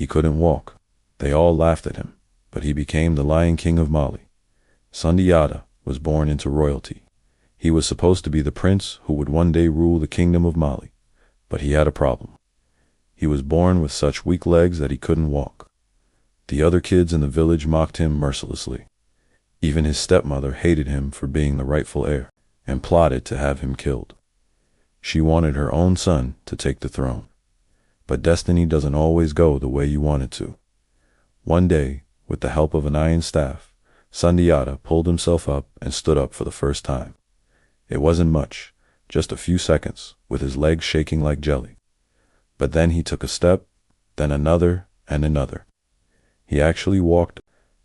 He couldn't walk. They all laughed at him, but he became the Lion King of Mali. Sundiata was born into royalty. He was supposed to be the prince who would one day rule the kingdom of Mali, but he had a problem. He was born with such weak legs that he couldn't walk. The other kids in the village mocked him mercilessly. Even his stepmother hated him for being the rightful heir, and plotted to have him killed. She wanted her own son to take the throne. But destiny doesn't always go the way you want it to. One day, with the help of an iron staff, Sundiata pulled himself up and stood up for the first time. It wasn't much, just a few seconds, with his legs shaking like jelly. But then he took a step, then another and another. He actually walked.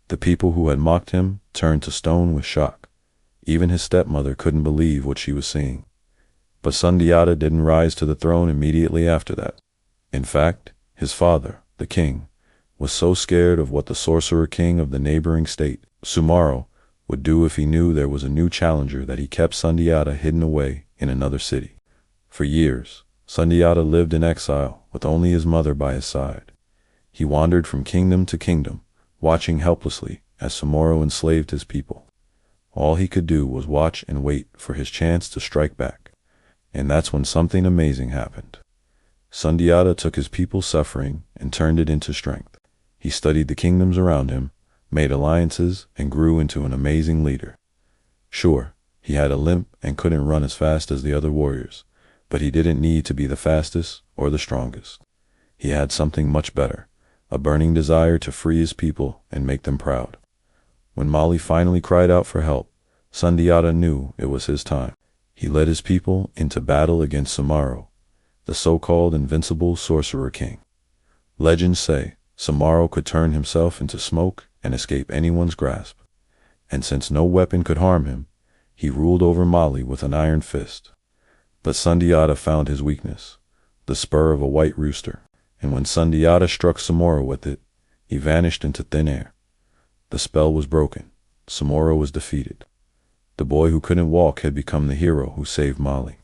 The people who had mocked him turned to stone with shock. Even his stepmother couldn't believe what she was seeing. But Sundiata didn't rise to the throne immediately after that. In fact, his father, the king, was so scared of what the sorcerer-king of the neighboring state, Soumaoro, would do if he knew there was a new challenger that he kept Sundiata hidden away in another city. For years, Sundiata lived in exile with only his mother by his side. He wandered from kingdom to kingdom, watching helplessly as Soumaoro enslaved his people. All he could do was watch and wait for his chance to strike back. And that's when something amazing happened. Sundiata took his people's suffering and turned it into strength. He studied the kingdoms around him, made alliances, and grew into an amazing leader. Sure, he had a limp and couldn't run as fast as the other warriors, but he didn't need to be the fastest or the strongest. He had something much better, a burning desire to free his people and make them proud. When Mali finally cried out for help, Sundiata knew it was his time. He led his people into battle against Soumaoro, the so-called invincible sorcerer-king. Legends say Soumaoro could turn himself into smoke and escape anyone's grasp. And since no weapon could harm him, he ruled over Mali with an iron fist. But Sundiata found his weakness, the spur of a white rooster, and when Sundiata struck Soumaoro with it, he vanished into thin air. The spell was broken. Soumaoro was defeated. The boy who couldn't walk had become the hero who saved Mali.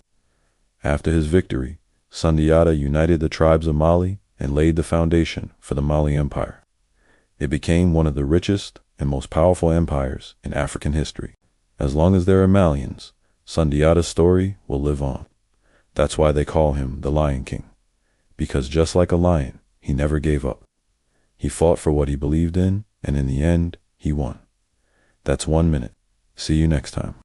After his victory, Sundiata united the tribes of Mali and laid the foundation for the Mali Empire. It became one of the richest and most powerful empires in African history. As long as there are Malians, Sundiata's story will live on. That's why they call him the Lion King. Because just like a lion, he never gave up. He fought for what he believed in, and in the end, he won. That's 1 minute. See you next time.